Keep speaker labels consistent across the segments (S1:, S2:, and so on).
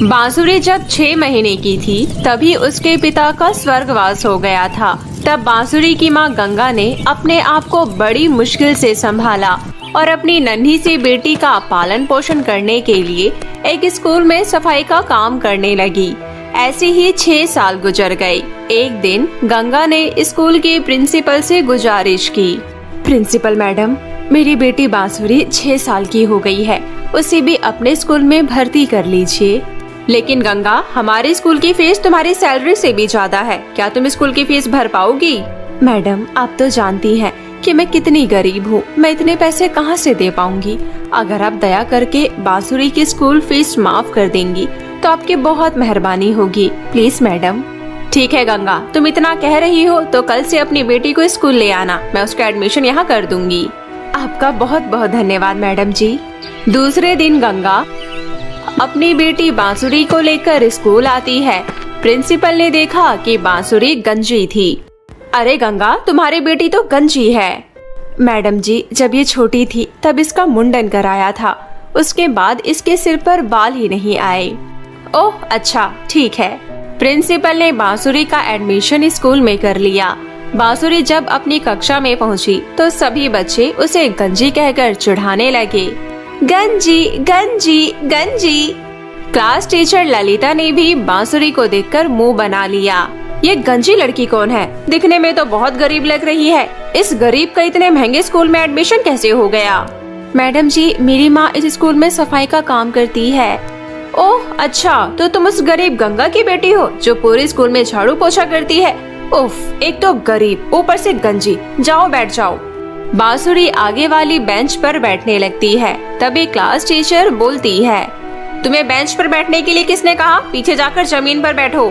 S1: बांसुरी जब 6 महीने की थी तभी उसके पिता का स्वर्गवास हो गया था। तब बांसुरी की मां गंगा ने अपने आप को बड़ी मुश्किल से संभाला और अपनी नन्ही सी बेटी का पालन पोषण करने के लिए एक स्कूल में सफाई का काम करने लगी। ऐसे ही 6 साल गुजर गए। एक दिन गंगा ने स्कूल के प्रिंसिपल से गुजारिश की, प्रिंसिपल मैडम, मेरी बेटी बांसुरी 6 साल की हो गई है, उसे भी अपने स्कूल में भर्ती कर लीजिए। लेकिन गंगा, हमारे स्कूल की फीस तुम्हारी सैलरी से भी ज्यादा है, क्या तुम स्कूल की फीस भर पाओगी? मैडम, आप तो जानती हैं कि मैं कितनी गरीब हूँ, मैं इतने पैसे कहाँ से दे पाऊंगी। अगर आप दया करके बांसुरी की स्कूल फीस माफ कर देंगी तो आपकी बहुत मेहरबानी होगी, प्लीज मैडम। ठीक है गंगा, तुम इतना कह रही हो तो कल से अपनी बेटी को स्कूल ले आना, मैं उसका एडमिशन यहाँ कर दूंगी। आपका बहुत बहुत धन्यवाद मैडम जी। दूसरे दिन गंगा अपनी बेटी बांसुरी को लेकर स्कूल आती है। प्रिंसिपल ने देखा कि बांसुरी गंजी थी। अरे गंगा, तुम्हारी बेटी तो गंजी है। मैडम जी, जब ये छोटी थी तब इसका मुंडन कराया था, उसके बाद इसके सिर पर बाल ही नहीं आए। ओह अच्छा, ठीक है। प्रिंसिपल ने बांसुरी का एडमिशन स्कूल में कर लिया। बांसुरी जब अपनी कक्षा में पहुंची तो सभी बच्चे उसे गंजी कहकर चिढ़ाने लगे। गंजी गंजी गंजी। क्लास टीचर ललिता ने भी बांसुरी को देखकर मुंह बना लिया। ये गंजी लड़की कौन है? दिखने में तो बहुत गरीब लग रही है। इस गरीब का इतने महंगे स्कूल में एडमिशन कैसे हो गया? मैडम जी, मेरी माँ इस स्कूल में सफाई का काम करती है। ओह अच्छा, तो तुम उस गरीब गंगा की बेटी हो जो पूरे स्कूल में झाड़ू पोछा करती है। उफ, एक तो गरीब, ऊपर से गंजी। जाओ बैठ जाओ। बांसुरी आगे वाली बेंच पर बैठने लगती है। तभी क्लास टीचर बोलती है, तुम्हें बेंच पर बैठने के लिए किसने कहा? पीछे जाकर जमीन पर बैठो।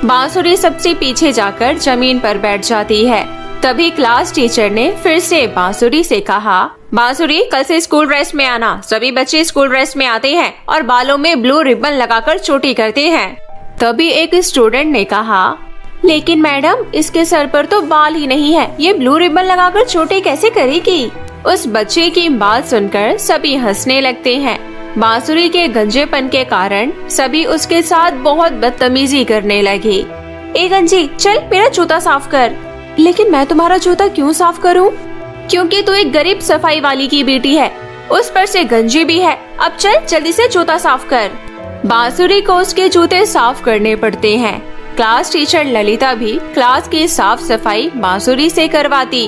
S1: बांसुरी सबसे पीछे जाकर जमीन पर बैठ जाती है। तभी क्लास टीचर ने फिर से बांसुरी से कहा, बांसुरी, कल से स्कूल ड्रेस में आना। सभी बच्चे स्कूल ड्रेस में आते हैं और बालों में ब्लू रिबन लगाकर चोटी करते हैं। तभी एक स्टूडेंट ने कहा, लेकिन मैडम, इसके सर पर तो बाल ही नहीं है, ये ब्लू रिबन लगाकर चोटी कैसे करेगी? उस बच्चे की बात सुनकर सभी हंसने लगते हैं। बांसुरी के गंजेपन के कारण सभी उसके साथ बहुत बदतमीजी करने लगे। ए गंजी, चल मेरा जूता साफ कर। लेकिन मैं तुम्हारा जूता क्यों साफ करूं? क्योंकि तू एक गरीब सफाई वाली की बेटी है, उस पर से गंजी भी है। अब चल जल्दी से जूता साफ कर। बांसुरी को उसके जूते साफ करने पड़ते हैं। क्लास टीचर ललिता भी क्लास की साफ सफाई बांसुरी से करवाती।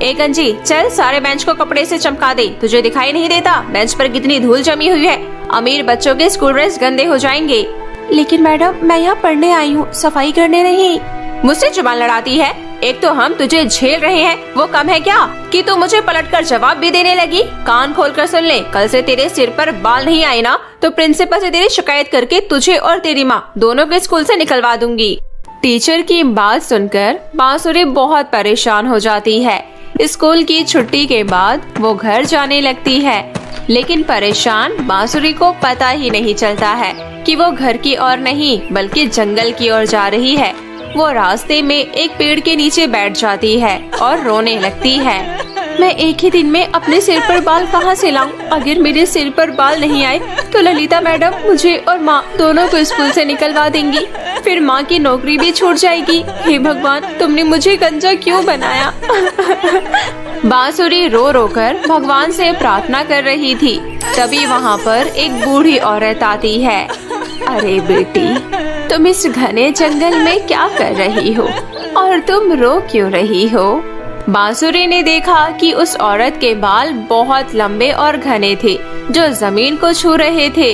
S1: ए गंजी, चल सारे बेंच को कपड़े से चमका दे। तुझे दिखाई नहीं देता बेंच पर कितनी धूल जमी हुई है? अमीर बच्चों के स्कूल ड्रेस गंदे हो जाएंगे। लेकिन मैडम, मैं यहाँ पढ़ने आई हूँ, सफाई करने नहीं। मुझसे जुबान लड़ाती है? एक तो हम तुझे झेल रहे हैं, वो कम है क्या कि तू मुझे पलटकर जवाब भी देने लगी? कान खोलकर सुन ले, कल से तेरे सिर पर बाल नहीं आए ना तो प्रिंसिपल से तेरी शिकायत करके तुझे और तेरी माँ दोनों के स्कूल से निकलवा दूंगी। टीचर की बात सुनकर बांसुरी बहुत परेशान हो जाती है। स्कूल की छुट्टी के बाद वो घर जाने लगती है, लेकिन परेशान बांसुरी को पता ही नहीं चलता है कि वो घर की ओर नहीं बल्कि जंगल की ओर जा रही है। वो रास्ते में एक पेड़ के नीचे बैठ जाती है और रोने लगती है। मैं एक ही दिन में अपने सिर पर बाल कहाँ से लाऊं? अगर मेरे सिर पर बाल नहीं आए तो ललिता मैडम मुझे और माँ दोनों को स्कूल से निकलवा देंगी, फिर माँ की नौकरी भी छूट जाएगी। हे भगवान, तुमने मुझे गंजा क्यों बनाया? बांसुरी रो रो कर भगवान से प्रार्थना कर रही थी। तभी वहाँ पर एक बूढ़ी औरत आती है। अरे बेटी, तुम इस घने जंगल में क्या कर रही हो और तुम रो क्यों रही हो? बांसुरी ने देखा कि उस औरत के बाल बहुत लंबे और घने थे जो जमीन को छू रहे थे।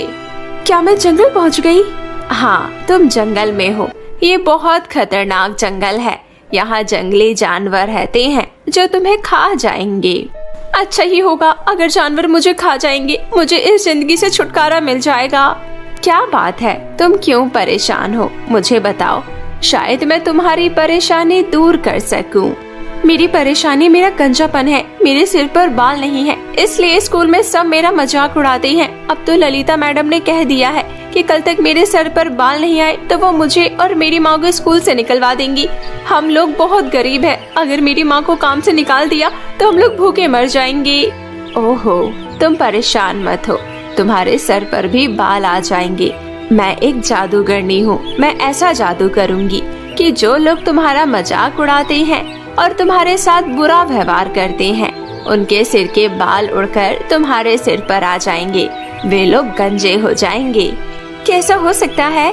S1: क्या मैं जंगल पहुंच गई? हाँ, तुम जंगल में हो। ये बहुत खतरनाक जंगल है। यहाँ जंगली जानवर रहते हैं जो तुम्हें खा जाएंगे। अच्छा ही होगा अगर जानवर मुझे खा जाएंगे, मुझे इस जिंदगी से छुटकारा मिल जाएगा। क्या बात है, तुम क्यों परेशान हो? मुझे बताओ, शायद मैं तुम्हारी परेशानी दूर कर सकूं। मेरी परेशानी मेरा गंजापन है, मेरे सिर पर बाल नहीं है, इसलिए स्कूल में सब मेरा मजाक उड़ाते हैं। अब तो ललिता मैडम ने कह दिया है कि कल तक मेरे सर पर बाल नहीं आए तो वो मुझे और मेरी माँ को स्कूल से निकलवा देंगी। हम लोग बहुत गरीब हैं, अगर मेरी माँ को काम से निकाल दिया तो हम लोग भूखे मर जाएंगे। ओहो, तुम परेशान मत हो, तुम्हारे सर पर भी बाल आ जाएंगे। मैं एक जादूगरनी हूँ। मैं ऐसा जादू करूँगी कि जो लोग तुम्हारा मजाक उड़ाते हैं और तुम्हारे साथ बुरा व्यवहार करते हैं, उनके सिर के बाल उड़कर तुम्हारे सिर पर आ जाएंगे। वे लोग गंजे हो जाएंगे। कैसा हो सकता है?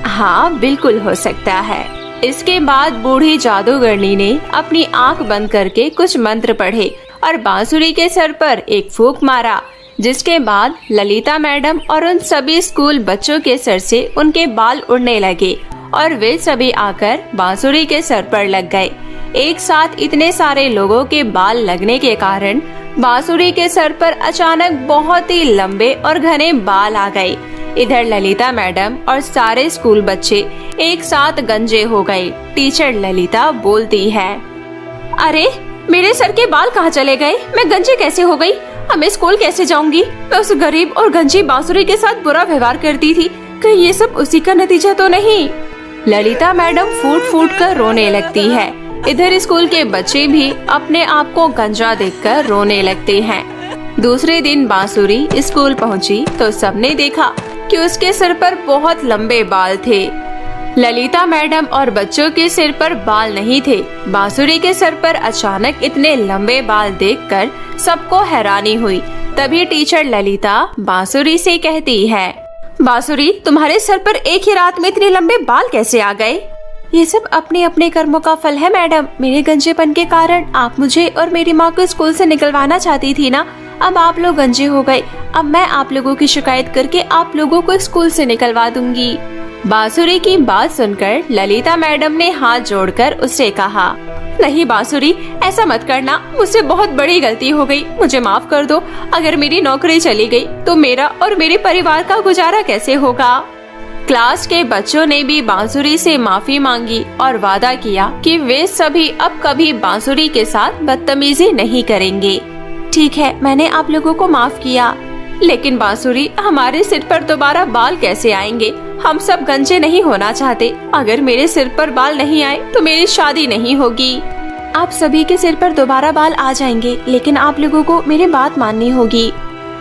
S1: हाँ, बिल्कुल हो सकता है। इसके बाद बूढ़ी जादूगरनी ने अपनी आंख बंद करके कुछ मंत्र पढ़े और बांसुरी के सर पर एक फूंक मारा, जिसके बाद ललिता मैडम और उन सभी स्कूल बच्चों के सर से उनके बाल उड़ने लगे और वे सभी आकर बांसुरी के सर पर लग गए। एक साथ इतने सारे लोगों के बाल लगने के कारण बांसुरी के सर पर अचानक बहुत ही लंबे और घने बाल आ गए। इधर ललिता मैडम और सारे स्कूल बच्चे एक साथ गंजे हो गए। टीचर ललिता बोलती है, अरे मेरे सर के बाल कहाँ चले गए? मैं गंजे कैसे हो गई? अब मैं स्कूल कैसे जाऊंगी? मैं उस गरीब और गंजी बांसुरी के साथ बुरा व्यवहार करती थी, कहीं ये सब उसी का नतीजा तो नहीं? ललिता मैडम फूट फूट कर रोने लगती है। इधर स्कूल के बच्चे भी अपने आप को गंजा देखकर रोने लगते हैं। दूसरे दिन बांसुरी स्कूल पहुंची तो सबने देखा कि उसके सिर पर बहुत लंबे बाल थे। ललिता मैडम और बच्चों के सिर पर बाल नहीं थे। बांसुरी के सर पर अचानक इतने लंबे बाल देखकर सबको हैरानी हुई। तभी टीचर ललिता बांसुरी से कहती है, बांसुरी, तुम्हारे सर पर एक ही रात में इतने लंबे बाल कैसे आ गए? ये सब अपने अपने कर्मों का फल है मैडम। मेरे गंजेपन के कारण आप मुझे और मेरी माँ को स्कूल से निकलवाना चाहती थी ना। अब आप लोग गंजे हो गए। अब मैं आप लोगों की शिकायत करके आप लोगों को स्कूल से निकलवा दूंगी। बांसुरी की बात सुनकर ललिता मैडम ने हाथ जोड़कर उससे कहा, नहीं बांसुरी, ऐसा मत करना। मुझसे बहुत बड़ी गलती हो गई, मुझे माफ कर दो। अगर मेरी नौकरी चली गई तो मेरा और मेरे परिवार का गुजारा कैसे होगा? क्लास के बच्चों ने भी बांसुरी से माफी मांगी और वादा किया कि वे सभी अब कभी बांसुरी के साथ बदतमीजी नहीं करेंगे। ठीक है, मैंने आप लोगों को माफ किया, लेकिन बांसुरी, हमारे सिर पर दोबारा बाल कैसे आएंगे? हम सब गंजे नहीं होना चाहते। अगर मेरे सिर पर बाल नहीं आए तो मेरी शादी नहीं होगी। आप सभी के सिर पर दोबारा बाल आ जाएंगे, लेकिन आप लोगों को मेरी बात माननी होगी।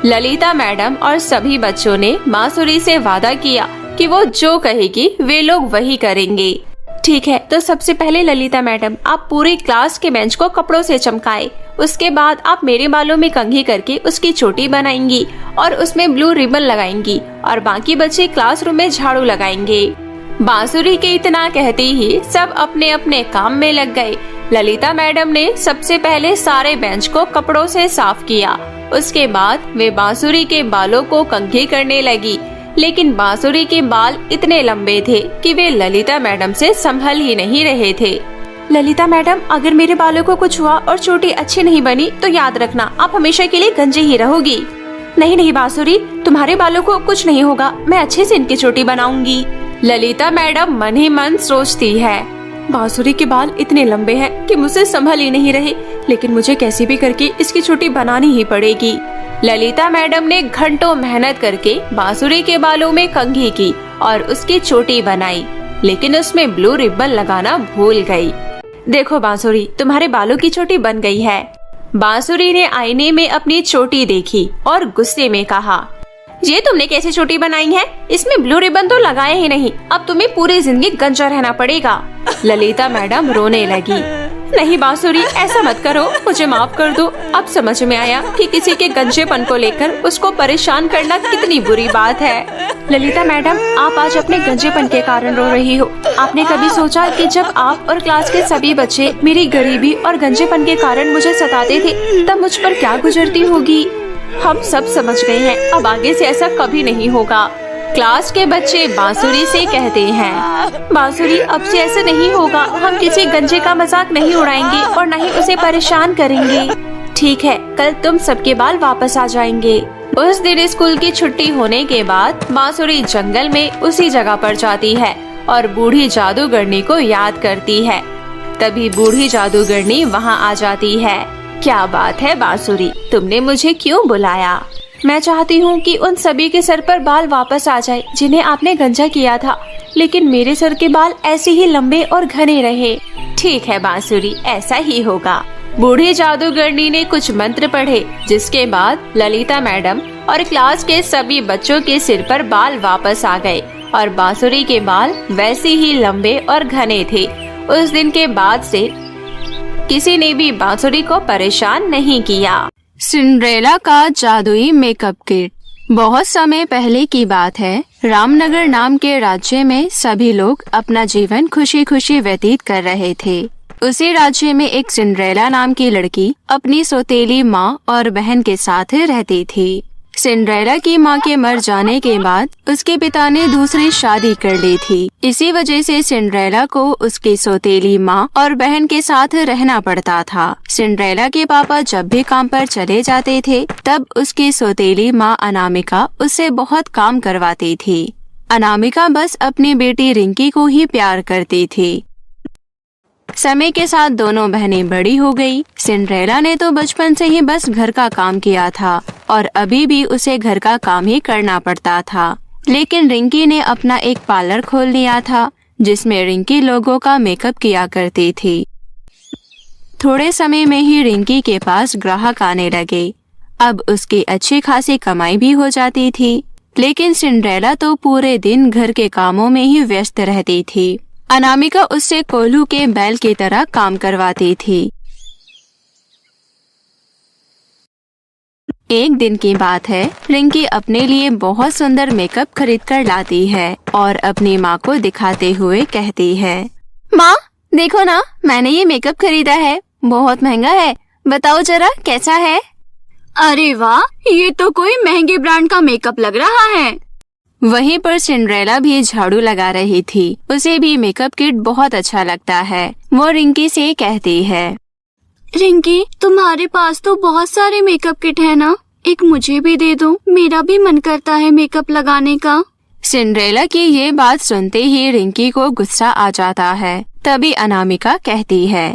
S1: ललिता मैडम और सभी बच्चों ने बांसुरी से वादा किया कि वो जो कहेगी वे लोग वही करेंगे। ठीक है, तो सबसे पहले ललिता मैडम, आप पूरी क्लास के बेंच को कपड़ों से चमकाए। उसके बाद आप मेरे बालों में कंघी करके उसकी चोटी बनाएंगी और उसमें ब्लू रिबन लगाएंगी और बाकी बच्चे क्लासरूम में झाड़ू लगाएंगे। बांसुरी के इतना कहते ही सब अपने अपने काम में लग गए। ललिता मैडम ने सबसे पहले सारे बेंच को कपड़ों से साफ किया। उसके बाद वे बांसुरी के बालों को कंघी करने लगी, लेकिन बांसुरी के बाल इतने लंबे थे कि वे ललिता मैडम से संभल ही नहीं रहे थे। ललिता मैडम, अगर मेरे बालों को कुछ हुआ और चोटी अच्छी नहीं बनी तो याद रखना, आप हमेशा के लिए गंजी ही रहोगी। नहीं नहीं बांसुरी, तुम्हारे बालों को कुछ नहीं होगा, मैं अच्छे से इनकी चोटी बनाऊंगी। ललिता मैडम मन ही मन सोचती है, बांसुरी के बाल इतने लंबे हैं कि मुझसे संभल ही नहीं रहे, लेकिन मुझे कैसे भी करके इसकी चोटी बनानी ही पड़ेगी। ललिता मैडम ने घंटों मेहनत करके बांसुरी के बालों में कंघी की और उसकी चोटी बनाई, लेकिन उसमें ब्लू रिबन लगाना भूल गई। देखो बांसुरी, तुम्हारे बालों की चोटी बन गई है। बांसुरी ने आईने में अपनी चोटी देखी और गुस्से में कहा, ये तुमने कैसे चोटी बनाई है? इसमें ब्लू रिबन तो लगाया ही नहीं। अब तुम्हें पूरी जिंदगी गंजा रहना पड़ेगा। ललिता मैडम रोने लगी। नहीं बांसुरी, ऐसा मत करो, मुझे माफ कर दो। अब समझ में आया कि किसी के गंजेपन को लेकर उसको परेशान करना कितनी बुरी बात है। ललिता मैडम, आप आज अपने गंजेपन के कारण रो रही हो। आपने कभी सोचा कि जब आप और क्लास के सभी बच्चे मेरी गरीबी और गंजेपन के कारण मुझे सताते थे, तब मुझ पर क्या गुजरती होगी? हम सब समझ गए हैं, अब आगे से ऐसा कभी नहीं होगा। क्लास के बच्चे बांसुरी से कहते हैं, बांसुरी, अब से ऐसा नहीं होगा। हम किसी गंजे का मजाक नहीं उड़ाएंगे और न ही उसे परेशान करेंगे। ठीक है, कल तुम सबके बाल वापस आ जाएंगे। उस दिन स्कूल की छुट्टी होने के बाद बांसुरी जंगल में उसी जगह पर जाती है और बूढ़ी जादूगरनी को याद करती है। तभी बूढ़ी जादूगरनी वहाँ आ जाती है। क्या बात है बांसुरी, तुमने मुझे क्यों बुलाया? मैं चाहती हूँ कि उन सभी के सर पर बाल वापस आ जाए जिन्हें आपने गंजा किया था, लेकिन मेरे सर के बाल ऐसे ही लंबे और घने रहे। ठीक है बांसुरी, ऐसा ही होगा। बूढ़ी जादूगरनी ने कुछ मंत्र पढ़े, जिसके बाद ललिता मैडम और क्लास के सभी बच्चों के सिर पर बाल वापस आ गए और बांसुरी के बाल वैसे ही लंबे और घने थे। उस दिन के बाद से किसी ने भी बांसुरी को परेशान नहीं किया।
S2: सिंड्रेला का जादुई मेकअप किट। बहुत समय पहले की बात है। रामनगर नाम के राज्य में सभी लोग अपना जीवन खुशी खुशी व्यतीत कर रहे थे। उसी राज्य में एक सिंड्रेला नाम की लड़की अपनी सौतेली माँ और बहन के साथ रहती थी। सिंड्रेला की माँ के मर जाने के बाद उसके पिता ने दूसरी शादी कर ली थी। इसी वजह से सिंड्रेला को उसकी सौतेली माँ और बहन के साथ रहना पड़ता था। सिंड्रेला के पापा जब भी काम पर चले जाते थे तब उसकी सौतेली माँ अनामिका उससे बहुत काम करवाती थी। अनामिका बस अपनी बेटी रिंकी को ही प्यार करती थी। समय के साथ दोनों बहनें बड़ी हो गई। सिंड्रेला ने तो बचपन से ही बस घर का काम किया था और अभी भी उसे घर का काम ही करना पड़ता था। लेकिन रिंकी ने अपना एक पार्लर खोल लिया था जिसमें रिंकी लोगों का मेकअप किया करती थी। थोड़े समय में ही रिंकी के पास ग्राहक आने लगे। अब उसकी अच्छी खासी कमाई भी हो जाती थी। लेकिन सिंड्रेला तो पूरे दिन घर के कामों में ही व्यस्त रहती थी। अनामिका उससे कोल्हू के बैल की तरह काम करवाती थी। एक दिन की बात है। रिंकी अपने लिए बहुत सुंदर मेकअप खरीद कर लाती है और अपनी माँ को दिखाते हुए कहती है, माँ देखो ना, मैंने ये मेकअप खरीदा है, बहुत महंगा है, बताओ जरा कैसा है।
S3: अरे वाह, ये तो कोई महंगे ब्रांड का मेकअप लग रहा है।
S2: वहीं पर सिंड्रेला भी झाड़ू लगा रही थी। उसे भी मेकअप किट बहुत अच्छा लगता है। वो रिंकी से कहती है,
S3: रिंकी तुम्हारे पास तो बहुत सारे मेकअप किट है ना, एक मुझे भी दे दो, मेरा भी मन करता है मेकअप लगाने का।
S2: सिंड्रेला की ये बात सुनते ही रिंकी को गुस्सा आ जाता है। तभी अनामिका कहती है,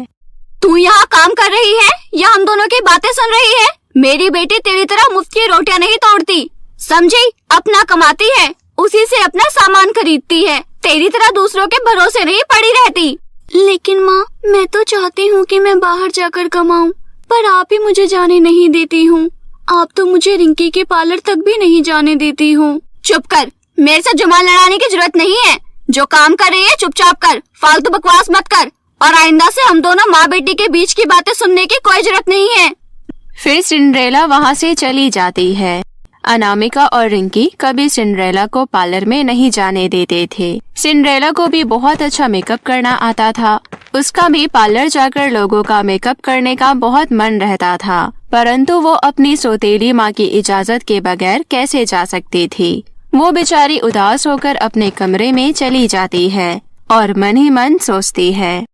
S3: तू यहाँ काम कर रही है या हम दोनों की बातें सुन रही है? मेरी बेटी तेरी तरह मुफ्त की रोटियां नहीं तोड़ती, समझी? अपना कमाती है, उसी से अपना सामान खरीदती है, तेरी तरह दूसरों के भरोसे नहीं पड़ी रहती। लेकिन माँ, मैं तो चाहती हूँ कि मैं बाहर जाकर कमाऊँ, पर आप ही मुझे जाने नहीं देती हूँ। आप तो मुझे रिंकी के पार्लर तक भी नहीं जाने देती हूँ। चुप कर, मेरे से जुबान लड़ाने की जरूरत नहीं है। जो काम कर रही है चुपचाप कर, फालतू बकवास मत कर, और आइंदा से हम दोनों माँ बेटी के बीच की बातें सुनने की कोई जरूरत नहीं है।
S2: फिर सिंड्रेला वहाँ से चली जाती है। अनामिका और रिंकी कभी सिंड्रेला को पार्लर में नहीं जाने देते थे। सिंड्रेला को भी बहुत अच्छा मेकअप करना आता था। उसका भी पार्लर जाकर लोगों का मेकअप करने का बहुत मन रहता था, परंतु वो अपनी सौतेली माँ की इजाजत के बगैर कैसे जा सकती थी। वो बेचारी उदास होकर अपने कमरे में चली जाती है और मन ही मन सोचती है,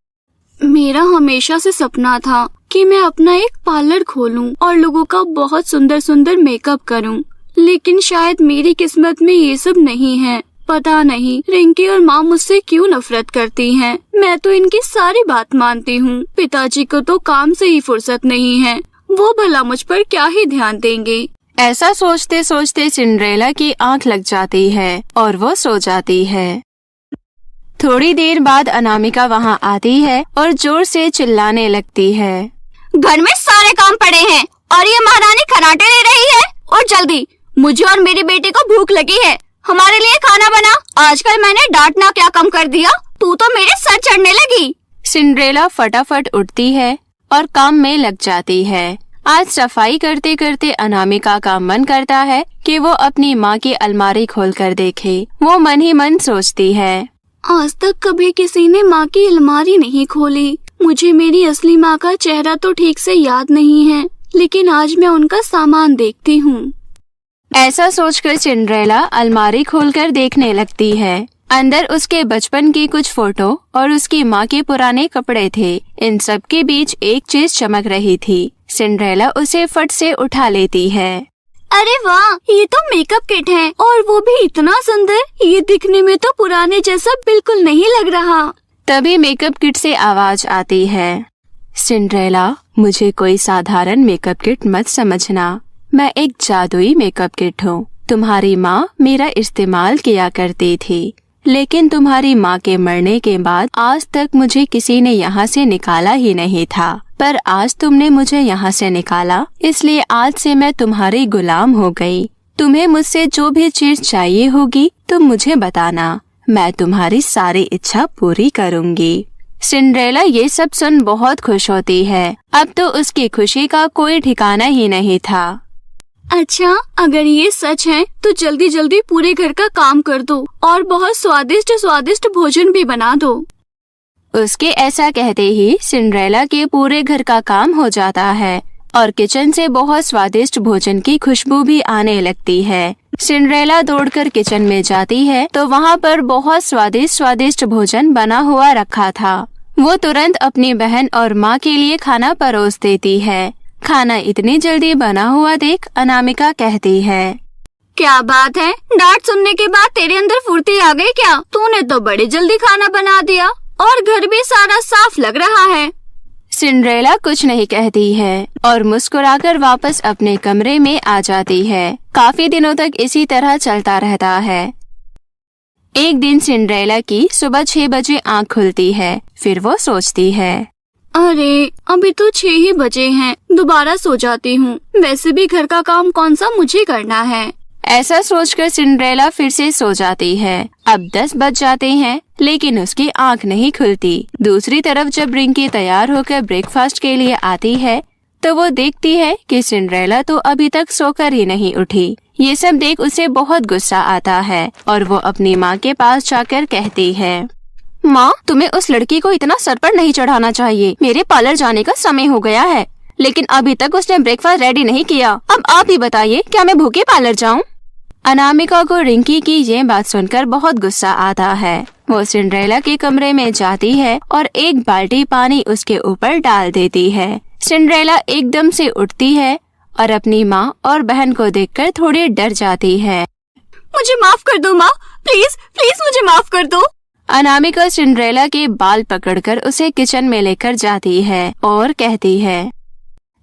S3: मेरा हमेशा से सपना था कि मैं अपना एक पार्लर खोलूं और लोगों का बहुत सुंदर सुंदर मेकअप करूं, लेकिन शायद मेरी किस्मत में ये सब नहीं है। पता नहीं रिंकी और माँ मुझसे क्यों नफरत करती हैं। मैं तो इनकी सारी बात मानती हूँ। पिताजी को तो काम से ही फुर्सत नहीं है, वो भला मुझ पर क्या ही ध्यान देंगे।
S2: ऐसा सोचते सोचते सिंड्रेला की आंख लग जाती है और वो सो जाती है। थोड़ी देर बाद अनामिका वहाँ आती है और जोर से चिल्लाने लगती है,
S3: घर में सारे काम पड़े हैं और ये महारानी खर्राटे ले रही है। और जल्दी, मुझे और मेरी बेटी को भूख लगी है, हमारे लिए खाना बना। आजकल मैंने डांटना क्या कम कर दिया, तू तो मेरे सर चढ़ने लगी।
S2: सिंड्रेला फटाफट उठती है और काम में लग जाती है। आज सफाई करते करते अनामिका का मन करता है कि वो अपनी माँ की अलमारी खोलकर देखे। वो मन ही मन सोचती है,
S3: आज तक कभी किसी ने माँ की अलमारी नहीं खोली। मुझे मेरी असली माँ का चेहरा तो ठीक से याद नहीं है, लेकिन आज मैं उनका सामान देखती हूँ।
S2: ऐसा सोचकर सिंड्रेला अलमारी खोलकर देखने लगती है। अंदर उसके बचपन की कुछ फोटो और उसकी माँ के पुराने कपड़े थे। इन सब के बीच एक चीज चमक रही थी। सिंड्रेला उसे फट से उठा लेती है।
S3: अरे वाह, ये तो मेकअप किट है और वो भी इतना सुंदर। ये दिखने में तो पुराने जैसा बिल्कुल नहीं लग रहा।
S2: तभी मेकअप किट से आवाज आती है, सिंड्रेला, मुझे कोई साधारण मेकअप किट मत समझना, मैं एक जादुई मेकअप किट हूँ। तुम्हारी माँ मेरा इस्तेमाल किया करती थी, लेकिन तुम्हारी माँ के मरने के बाद आज तक मुझे किसी ने यहाँ से निकाला ही नहीं था। पर आज तुमने मुझे यहाँ से निकाला, इसलिए आज से मैं तुम्हारी गुलाम हो गई। तुम्हें मुझसे जो भी चीज चाहिए होगी तुम मुझे बताना, मैं तुम्हारी सारी इच्छा पूरी करूँगी। सिंड्रेला ये सब सुन बहुत खुश होती है। अब तो उसकी खुशी का कोई ठिकाना ही नहीं था।
S3: अच्छा, अगर ये सच है तो जल्दी जल्दी पूरे घर का काम कर दो और बहुत स्वादिष्ट स्वादिष्ट भोजन भी बना दो।
S2: उसके ऐसा कहते ही सिंड्रेला के पूरे घर का काम हो जाता है और किचन से बहुत स्वादिष्ट भोजन की खुशबू भी आने लगती है। सिंड्रेला दौड़कर किचन में जाती है तो वहाँ पर बहुत स्वादिष्ट भोजन बना हुआ रखा था। वो तुरंत अपनी बहन और माँ के लिए खाना परोस देती है। खाना इतनी जल्दी बना हुआ देख अनामिका कहती है,
S3: क्या बात है, डांट सुनने के बाद तेरे अंदर फुर्ती आ गई क्या? तूने तो बड़ी जल्दी खाना बना दिया और घर भी सारा साफ लग रहा है।
S2: सिंड्रेला कुछ नहीं कहती है और मुस्कुराकर वापस अपने कमरे में आ जाती है। काफी दिनों तक इसी तरह चलता रहता है। एक दिन सिंड्रेला की सुबह 6 बजे आँख खुलती है। फिर वो सोचती है,
S3: अरे अभी तो 6 ही बजे हैं, दोबारा सो जाती हूँ। वैसे भी घर का काम कौन सा मुझे करना है।
S2: ऐसा सोचकर सिंड्रेला फिर से सो जाती है। अब 10 बज जाते हैं लेकिन उसकी आँख नहीं खुलती। दूसरी तरफ जब रिंकी तैयार होकर ब्रेकफास्ट के लिए आती है तो वो देखती है कि सिंड्रेला तो अभी तक सोकर ही नहीं उठी। ये सब देख उसे बहुत गुस्सा आता है और वो अपनी माँ के पास जाकर कहती है, माँ, तुम्हें उस लड़की को इतना सर पर नहीं चढ़ाना चाहिए। मेरे पार्लर जाने का समय हो गया है लेकिन अभी तक उसने ब्रेकफास्ट रेडी नहीं किया। अब आप ही बताइए, क्या मैं भूखे पार्लर जाऊँ? अनामिका को रिंकी की ये बात सुनकर बहुत गुस्सा आता है। वो सिंड्रेला के कमरे में जाती है और एक बाल्टी पानी उसके ऊपर डाल देती है। सिंड्रेला एकदम से उठती है और अपनी माँ और बहन को देखकर थोड़ी डर जाती है।
S3: मुझे माफ कर दो माँ, प्लीज प्लीज मुझे माफ कर दो।
S2: अनामिका सिंड्रेला के बाल पकड़कर उसे किचन में लेकर जाती है और कहती है,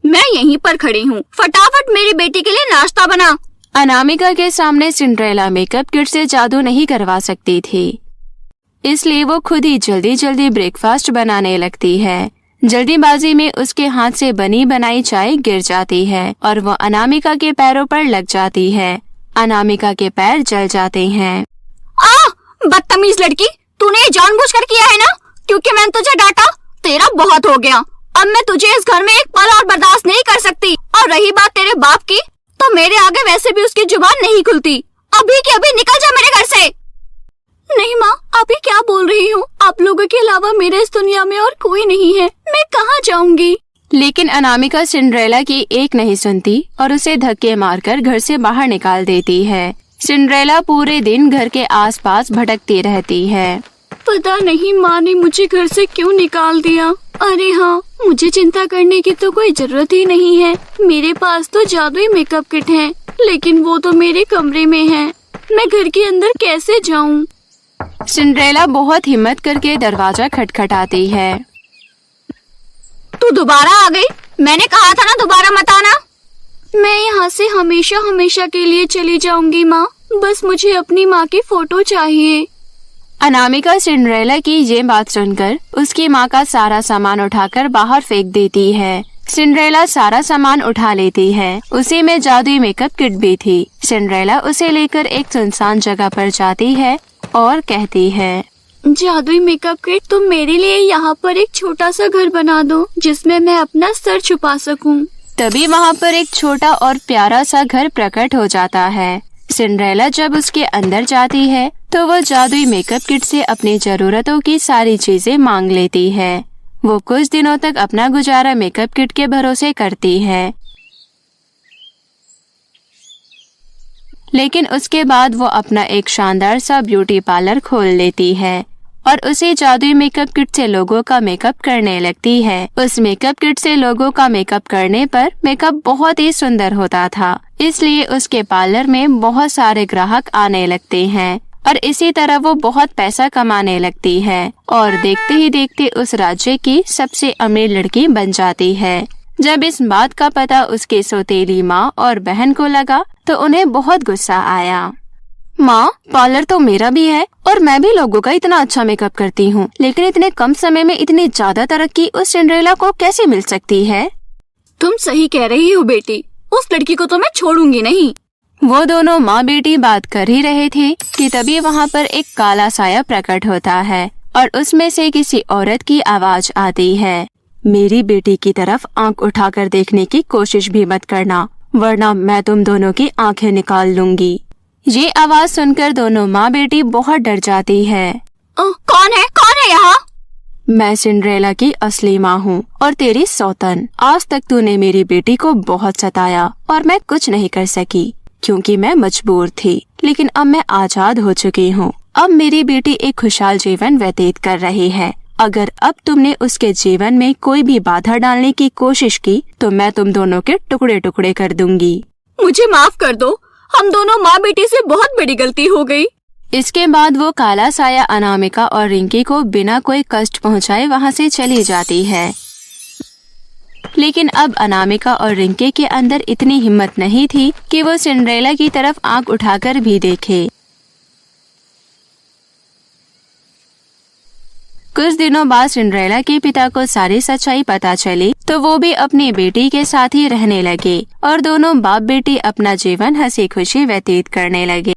S3: मैं यहीं पर खड़ी हूँ, फटाफट मेरी बेटी के लिए नाश्ता बना।
S2: अनामिका के सामने सिंड्रेला मेकअप किट से जादू नहीं करवा सकती थी, इसलिए वो खुद ही जल्दी जल्दी ब्रेकफास्ट बनाने लगती है। जल्दीबाजी में उसके हाथ से बनी बनाई चाय गिर जाती है और वो अनामिका के पैरों पर लग जाती है। अनामिका के पैर जल जाते हैं।
S3: बदतमीज लड़की, तूने ये जानबूझकर किया है ना? क्योंकि मैंने तुझे डांटा, तेरा बहुत हो गया। अब मैं तुझे इस घर में एक पल और बर्दाश्त नहीं कर सकती। और रही बात तेरे बाप की, तो मेरे आगे वैसे भी उसकी जुबान नहीं खुलती। अभी के अभी निकल जा मेरे घर से। नहीं माँ, आप ये क्या बोल रही हो? आप लोगों के अलावा मेरे इस दुनिया में और कोई नहीं है। मैं कहाँ जाऊँगी?
S2: लेकिन अनामिका सिंड्रेला की एक नहीं सुनती और उसे धक्के मारकर घर से बाहर निकाल देती है। सिंड्रेला पूरे दिन घर के आसपास भटकती रहती है।
S3: पता नहीं माँ ने मुझे घर से क्यों निकाल दिया। अरे हाँ, मुझे चिंता करने की तो कोई जरूरत ही नहीं है। मेरे पास तो जादुई मेकअप किट है, लेकिन वो तो मेरे कमरे में है। मैं घर के अंदर कैसे जाऊँ?
S2: सिंड्रेला बहुत हिम्मत करके दरवाजा खटखटाती है।
S3: तू दोबारा आ गई? मैंने कहा था ना दोबारा मत आना। मैं यहाँ से हमेशा हमेशा के लिए चली जाऊंगी माँ, बस मुझे अपनी माँ की फोटो चाहिए।
S2: अनामिका सिंड्रेला की ये बात सुनकर उसकी माँ का सारा सामान उठाकर बाहर फेंक देती है। सिंड्रेला सारा सामान उठा लेती है, उसी में जादुई मेकअप किट भी थी। सिंड्रेला उसे लेकर एक सुनसान जगह पर जाती है और कहती है,
S3: जादुई मेकअप किट, तुम मेरे लिए यहाँ पर एक छोटा सा घर बना दो जिसमें मैं अपना सर छुपा सकूं।
S2: तभी वहाँ पर एक छोटा और प्यारा सा घर प्रकट हो जाता है। सिंड्रेला जब उसके अंदर जाती है तो वो जादुई मेकअप किट से अपनी जरूरतों की सारी चीजें मांग लेती है। वो कुछ दिनों तक अपना गुजारा मेकअप किट के भरोसे करती है, लेकिन उसके बाद वो अपना एक शानदार सा ब्यूटी पार्लर खोल लेती है और उसी जादुई मेकअप किट से लोगों का मेकअप करने लगती है। उस मेकअप किट से लोगों का मेकअप करने पर मेकअप बहुत ही सुंदर होता था, इसलिए उसके पार्लर में बहुत सारे ग्राहक आने लगते हैं और इसी तरह वो बहुत पैसा कमाने लगती है और देखते ही देखते उस राज्य की सबसे अमीर लड़की बन जाती है। जब इस बात का पता उसके सौतेली माँ और बहन को लगा तो उन्हें बहुत गुस्सा आया। माँ, पार्लर तो मेरा भी है और मैं भी लोगों का इतना अच्छा मेकअप करती हूँ, लेकिन इतने कम समय में इतनी ज्यादा तरक्की उस सिंड्रेला को कैसे मिल सकती है?
S3: तुम सही कह रही हो बेटी, उस लड़की को तो मैं छोड़ूंगी नहीं।
S2: वो दोनों माँ बेटी बात कर ही रहे थे कि तभी वहाँ पर एक काला साया प्रकट होता है और उसमें से किसी औरत की आवाज आती है, मेरी बेटी की तरफ आंख उठाकर देखने की कोशिश भी मत करना, वरना मैं तुम दोनों की आंखें निकाल लूंगी। ये आवाज सुनकर दोनों माँ बेटी बहुत डर जाती है।
S3: कौन है यहाँ?
S2: मैं सिंड्रेला की असली माँ हूँ और तेरी सौतन। आज तक तूने मेरी बेटी को बहुत सताया और मैं कुछ नहीं कर सकी क्योंकि मैं मजबूर थी, लेकिन अब मैं आजाद हो चुकी हूँ। अब मेरी बेटी एक खुशहाल जीवन व्यतीत कर रही है। अगर अब तुमने उसके जीवन में कोई भी बाधा डालने की कोशिश की तो मैं तुम दोनों के टुकड़े टुकड़े कर दूंगी।
S3: मुझे माफ कर दो, हम दोनों माँ बेटी से बहुत बड़ी गलती हो गई।
S2: इसके बाद वो काला साया अनामिका और रिंकी को बिना कोई कष्ट पहुँचाए वहाँ से चली जाती है। लेकिन अब अनामिका और रिंकी के अंदर इतनी हिम्मत नहीं थी कि वो सिंड्रेला की तरफ आंख उठाकर भी देखे। कुछ दिनों बाद सिंड्रेला के पिता को सारी सच्चाई पता चली तो वो भी अपनी बेटी के साथ ही रहने लगे और दोनों बाप बेटी अपना जीवन हंसी खुशी व्यतीत करने लगे।